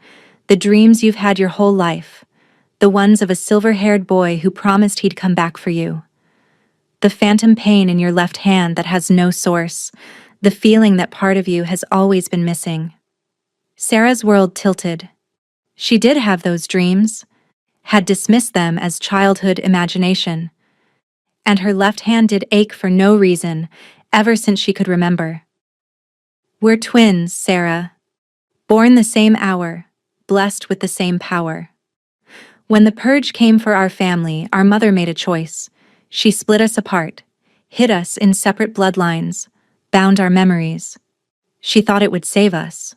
the dreams you've had your whole life, the ones of a silver-haired boy who promised he'd come back for you. The phantom pain in your left hand that has no source, the feeling that part of you has always been missing." Sarah's world tilted. She did have those dreams, had dismissed them as childhood imagination, and her left hand did ache for no reason, ever since she could remember. "We're twins, Sarah. Born the same hour, blessed with the same power. When the purge came for our family, our mother made a choice. She split us apart, hid us in separate bloodlines, bound our memories. She thought it would save us."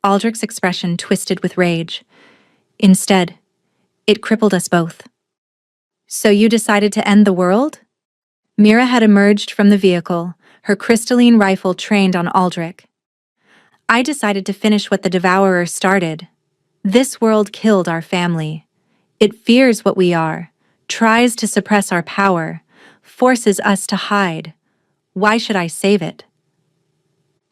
Aldrich's expression twisted with rage. "Instead, it crippled us both." "So you decided to end the world?" Mira had emerged from the vehicle, her crystalline rifle trained on Aldrich. "I decided to finish what the Devourer started. This world killed our family. It fears what we are, tries to suppress our power, forces us to hide. Why should I save it?"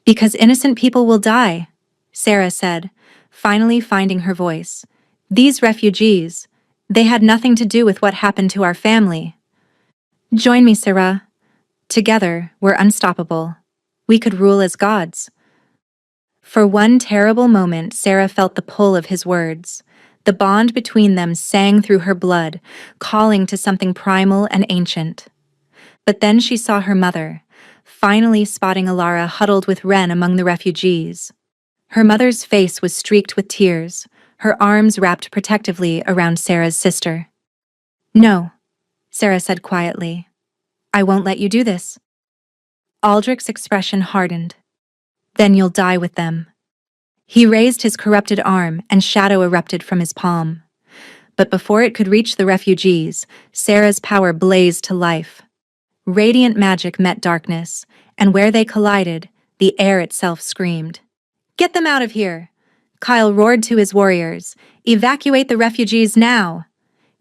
"Because innocent people will die," Sarah said, finally finding her voice. "These refugees, they had nothing to do with what happened to our family." "Join me, Sarah. Together, we're unstoppable. We could rule as gods." For one terrible moment, Sarah felt the pull of his words. The bond between them sang through her blood, calling to something primal and ancient. But then she saw her mother, finally spotting Alara huddled with Ren among the refugees. Her mother's face was streaked with tears, her arms wrapped protectively around Sarah's sister. "No," Sarah said quietly. "I won't let you do this." Aldrich's expression hardened. "Then you'll die with them." He raised his corrupted arm, and shadow erupted from his palm. But before it could reach the refugees, Sarah's power blazed to life. Radiant magic met darkness, and where they collided, the air itself screamed. "Get them out of here!" Kyle roared to his warriors. "Evacuate the refugees now!"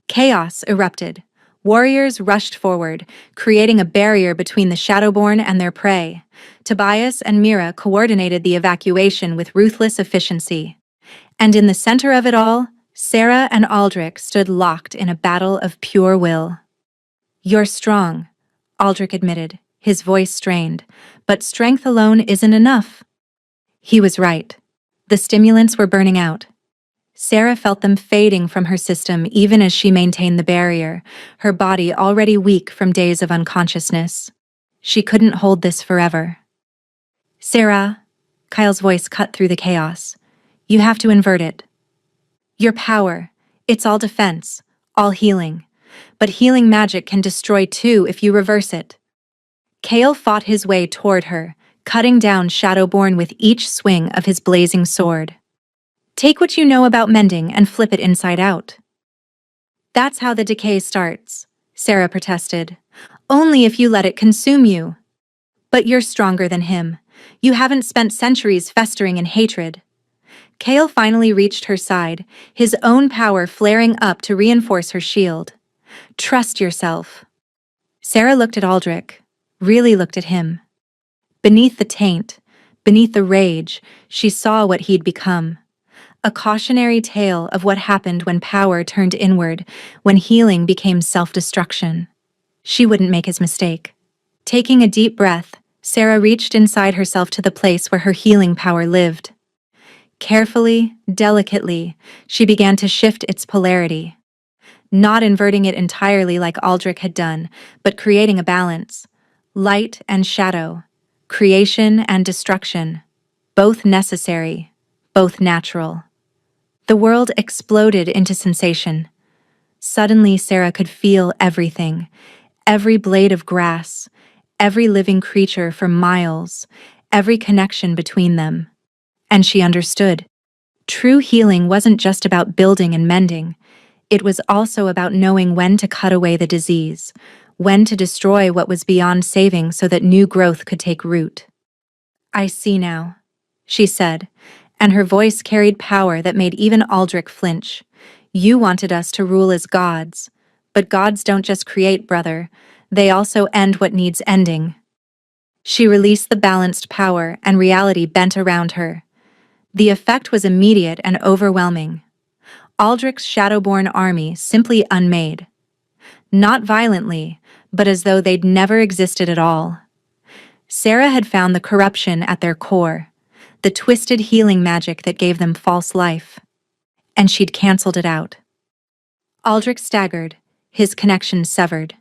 Chaos erupted. Warriors rushed forward, creating a barrier between the Shadowborn and their prey. Tobias and Mira coordinated the evacuation with ruthless efficiency. And in the center of it all, Sarah and Aldrich stood locked in a battle of pure will. "You're strong," Aldrich admitted, his voice strained, "but strength alone isn't enough." He was right. The stimulants were burning out. Sarah felt them fading from her system even as she maintained the barrier, her body already weak from days of unconsciousness. She couldn't hold this forever. "Sarah," Kyle's voice cut through the chaos, "you have to invert it. Your power, it's all defense, all healing. But healing magic can destroy too if you reverse it." Kale fought his way toward her, cutting down Shadowborn with each swing of his blazing sword. "Take what you know about mending and flip it inside out." "That's how the decay starts," Sarah protested. "Only if you let it consume you." "But you're stronger than him. You haven't spent centuries festering in hatred." Kale finally reached her side, his own power flaring up to reinforce her shield. "Trust yourself." Sarah looked at Aldrich, really looked at him. Beneath the taint, beneath the rage, she saw what he'd become. A cautionary tale of what happened when power turned inward, when healing became self-destruction. She wouldn't make his mistake. Taking a deep breath, Sarah reached inside herself to the place where her healing power lived. Carefully, delicately, she began to shift its polarity. not inverting it entirely like Aldrich had done, but creating a balance. Light and shadow, creation and destruction, both necessary, both natural. The world exploded into sensation. Suddenly, Sarah could feel everything, every blade of grass, every living creature for miles, every connection between them. And she understood. True healing wasn't just about building and mending. It was also about knowing when to cut away the disease, when to destroy what was beyond saving so that new growth could take root. "I see now," she said, and her voice carried power that made even Aldrich flinch. "You wanted us to rule as gods, but gods don't just create, brother. They also end what needs ending." She released the balanced power, and reality bent around her. The effect was immediate and overwhelming. Aldrich's Shadowborn army simply unmade. Not violently, but as though they'd never existed at all. Sarah had found the corruption at their core, the twisted healing magic that gave them false life. And she'd cancelled it out. Aldrich staggered, his connection severed.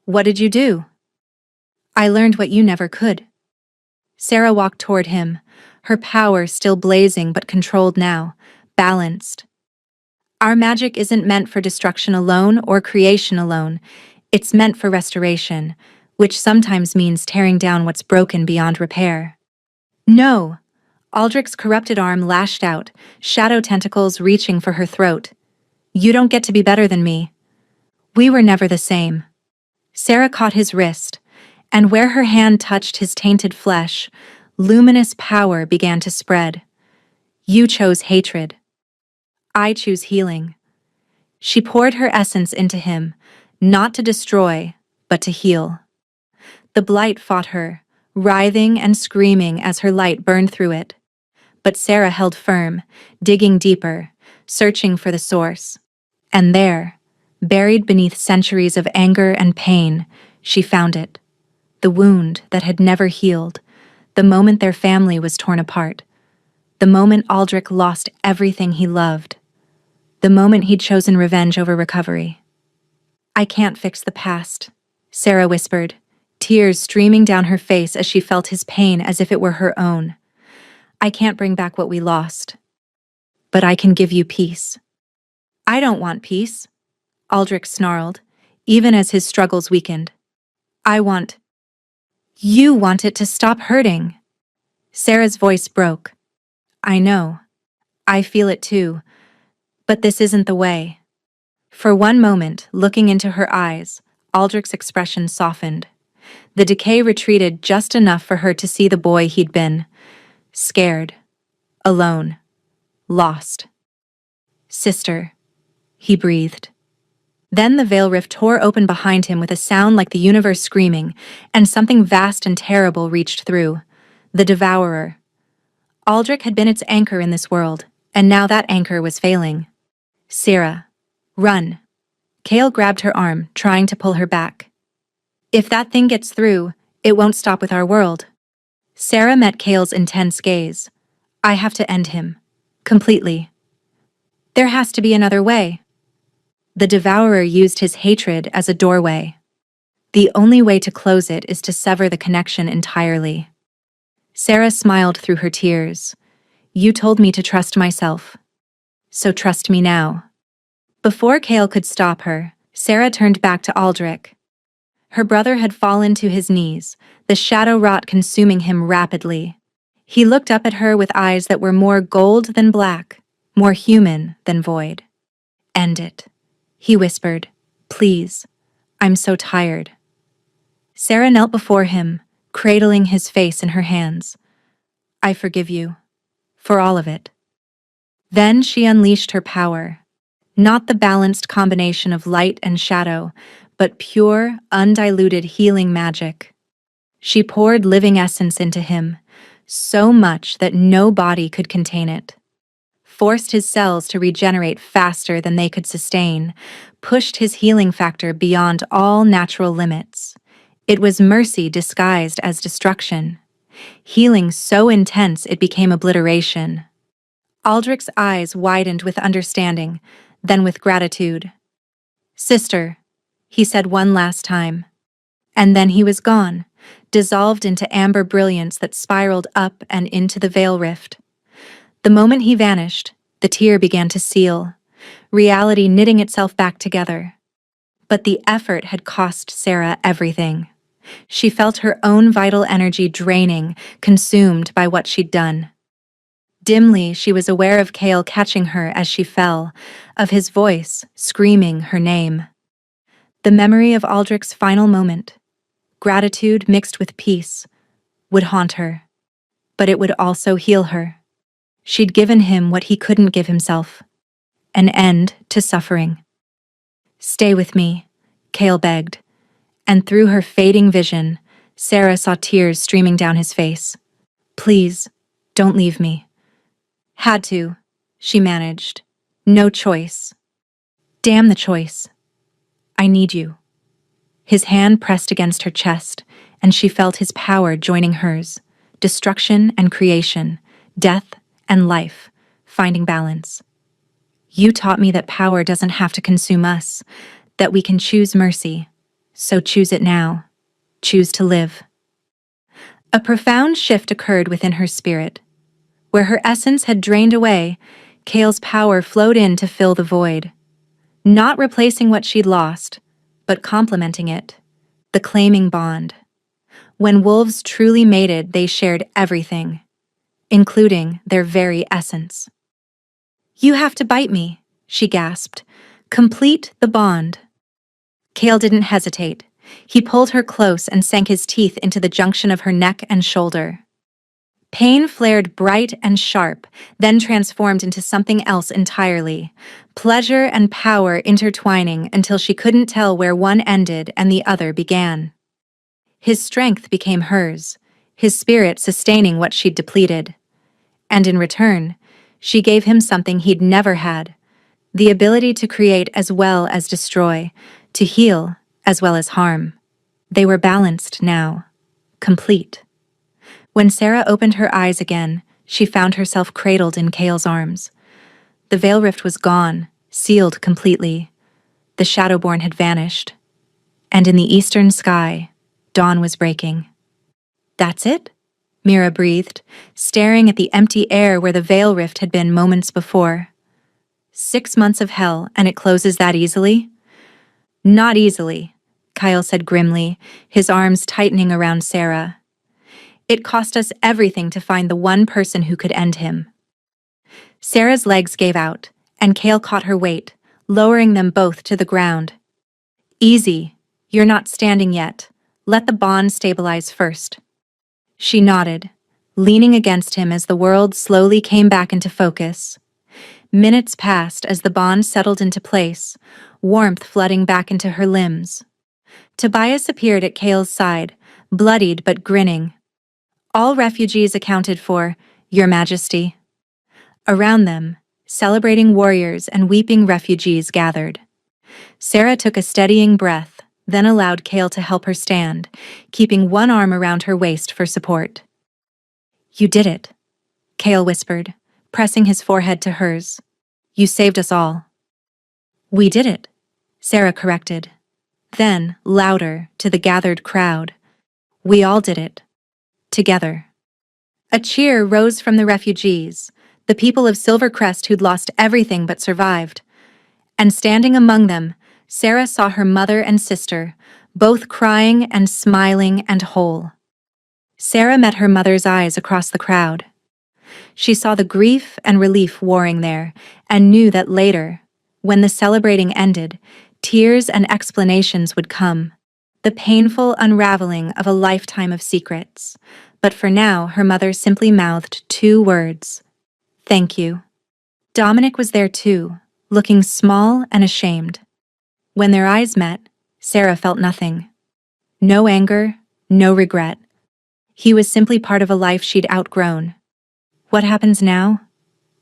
"What did you do?" "I learned what you never could." Sarah walked toward him, her power still blazing but controlled now, balanced. "Our magic isn't meant for destruction alone or creation alone. It's meant for restoration, which sometimes means tearing down what's broken beyond repair." "No!" Aldrich's corrupted arm lashed out, shadow tentacles reaching for her throat. "You don't get to be better than me. We were never the same." Sarah caught his wrist, and where her hand touched his tainted flesh, luminous power began to spread. "You chose hatred. I choose healing." She poured her essence into him, not to destroy, but to heal. The blight fought her, writhing and screaming as her light burned through it. But Sarah held firm, digging deeper, searching for the source. And there, buried beneath centuries of anger and pain, she found it. The wound that had never healed, the moment their family was torn apart, the moment Aldrich lost everything he loved, the moment he'd chosen revenge over recovery. "I can't fix the past," Sarah whispered, tears streaming down her face as she felt his pain as if it were her own. "I can't bring back what we lost. But I can give you peace." "I don't want peace," Aldrich snarled, even as his struggles weakened. You want it to stop hurting." Sarah's voice broke. "I know. I feel it too. But this isn't the way." For one moment, looking into her eyes, Aldrich's expression softened. The decay retreated just enough for her to see the boy he'd been. Scared. Alone. Lost. "Sister," he breathed. Then the veil rift tore open behind him with a sound like the universe screaming, and something vast and terrible reached through. The Devourer. Aldrich had been its anchor in this world, and now that anchor was failing. "Sarah, run." Cale grabbed her arm, trying to pull her back. "If that thing gets through, it won't stop with our world." Sarah met Cale's intense gaze. "I have to end him. Completely. There has to be another way." The Devourer used his hatred as a doorway. The only way to close it is to sever the connection entirely. Sarah smiled through her tears. "You told me to trust myself. So trust me now." Before Cale could stop her, Sarah turned back to Aldrich. Her brother had fallen to his knees, the shadow rot consuming him rapidly. He looked up at her with eyes that were more gold than black, more human than void. "End it," he whispered. "Please. I'm so tired." Sarah knelt before him, cradling his face in her hands. "I forgive you. For all of it." Then she unleashed her power. Not the balanced combination of light and shadow, but pure, undiluted healing magic. She poured living essence into him, so much that no body could contain it. Forced his cells to regenerate faster than they could sustain, pushed his healing factor beyond all natural limits. It was mercy disguised as destruction. Healing so intense it became obliteration. Aldrich's eyes widened with understanding, then with gratitude. Sister, he said one last time. And then he was gone, dissolved into amber brilliance that spiraled up and into the veil rift. The moment he vanished, the tear began to seal, reality knitting itself back together. But the effort had cost Sarah everything. She felt her own vital energy draining, consumed by what she'd done. Dimly, she was aware of Cale catching her as she fell, of his voice screaming her name. The memory of Aldrich's final moment, gratitude mixed with peace, would haunt her. But it would also heal her. She'd given him what he couldn't give himself, an end to suffering. Stay with me, Cale begged, and through her fading vision, Sarah saw tears streaming down his face. Please, don't leave me. Had to, she managed. No choice. Damn the choice. I need you. His hand pressed against her chest, and she felt his power joining hers. Destruction and creation, death and life, finding balance. You taught me that power doesn't have to consume us, that we can choose mercy. So choose it now. Choose to live. A profound shift occurred within her spirit. Where her essence had drained away, Cale's power flowed in to fill the void. Not replacing what she'd lost, but complementing it. The claiming bond. When wolves truly mated, they shared everything, including their very essence. You have to bite me, she gasped. Complete the bond. Cale didn't hesitate. He pulled her close and sank his teeth into the junction of her neck and shoulder. Pain flared bright and sharp, then transformed into something else entirely. Pleasure and power intertwining until she couldn't tell where one ended and the other began. His strength became hers, his spirit sustaining what she'd depleted. And in return, she gave him something he'd never had, the ability to create as well as destroy, to heal as well as harm. They were balanced now, complete. When Sarah opened her eyes again, she found herself cradled in Cale's arms. The veil rift was gone, sealed completely. The Shadowborn had vanished. And in the eastern sky, dawn was breaking. That's it? Mira breathed, staring at the empty air where the veil rift had been moments before. 6 months of hell, and it closes that easily? Not easily, Kyle said grimly, his arms tightening around Sarah. It cost us everything to find the one person who could end him. Sarah's legs gave out, and Cale caught her weight, lowering them both to the ground. Easy, you're not standing yet. Let the bond stabilize first. She nodded, leaning against him as the world slowly came back into focus. Minutes passed as the bond settled into place, warmth flooding back into her limbs. Tobias appeared at Cale's side, bloodied but grinning. All refugees accounted for, Your Majesty. Around them, celebrating warriors and weeping refugees gathered. Sarah took a steadying breath, then allowed Cale to help her stand, keeping one arm around her waist for support. You did it, Cale whispered, pressing his forehead to hers. You saved us all. We did it, Sarah corrected. Then, louder, to the gathered crowd. We all did it. Together. A cheer rose from the refugees, the people of Silvercrest who'd lost everything but survived. And standing among them, Sarah saw her mother and sister, both crying and smiling and whole. Sarah met her mother's eyes across the crowd. She saw the grief and relief warring there, and knew that later, when the celebrating ended, tears and explanations would come. The painful unraveling of a lifetime of secrets. But for now, her mother simply mouthed 2 words. Thank you. Dominic was there too, looking small and ashamed. When their eyes met, Sarah felt nothing. No anger, no regret. He was simply part of a life she'd outgrown. What happens now?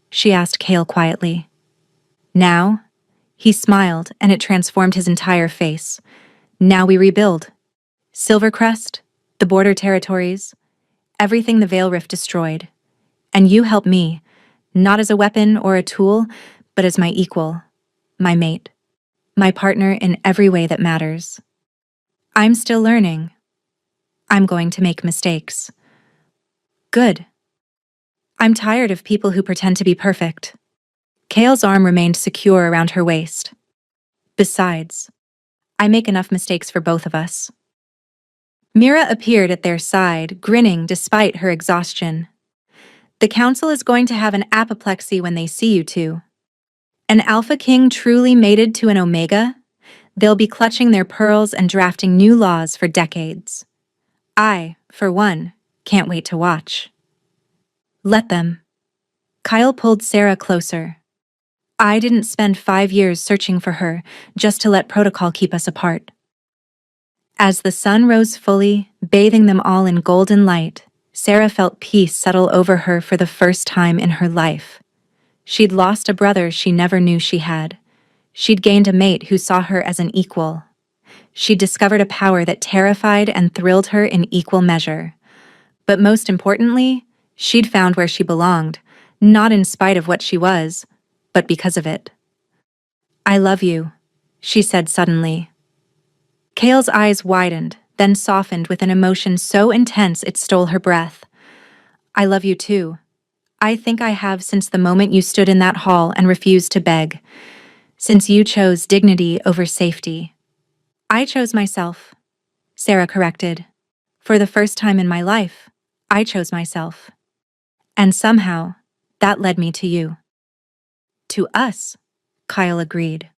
She asked Cale quietly. Now? He smiled, and it transformed his entire face. Now we rebuild. Silvercrest, the border territories, everything the Veil Rift destroyed. And you help me, not as a weapon or a tool, but as my equal, my mate. my partner in every way that matters. I'm still learning. I'm going to make mistakes. Good. I'm tired of people who pretend to be perfect. Kale's arm remained secure around her waist. Besides, I make enough mistakes for both of us. Mira appeared at their side, grinning despite her exhaustion. The council is going to have an apoplexy when they see you two. An Alpha King truly mated to an Omega? They'll be clutching their pearls and drafting new laws for decades. I, for one, can't wait to watch. Let them. Kyle pulled Sarah closer. I didn't spend 5 years searching for her just to let protocol keep us apart. As the sun rose fully, bathing them all in golden light, Sarah felt peace settle over her for the first time in her life. She'd lost a brother she never knew she had. She'd gained a mate who saw her as an equal. She'd discovered a power that terrified and thrilled her in equal measure. But most importantly, she'd found where she belonged, not in spite of what she was, but because of it. I love you, she said suddenly. Kale's eyes widened, then softened with an emotion so intense it stole her breath. I love you too. I think I have since the moment you stood in that hall and refused to beg. Since you chose dignity over safety. I chose myself, Sarah corrected. For the first time in my life, I chose myself. And somehow, that led me to you. To us, Kyle agreed.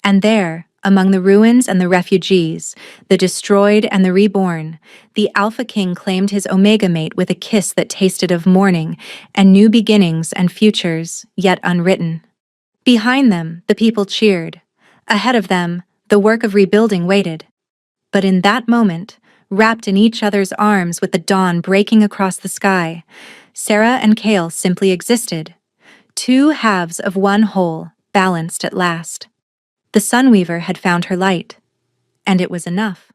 And there, among the ruins and the refugees, the destroyed and the reborn, the Alpha King claimed his Omega mate with a kiss that tasted of morning and new beginnings and futures yet unwritten. Behind them, the people cheered. Ahead of them, the work of rebuilding waited. But in that moment, wrapped in each other's arms with the dawn breaking across the sky, Sarah and Kale simply existed. Two halves of one whole, balanced at last. The Sunweaver had found her light, and it was enough.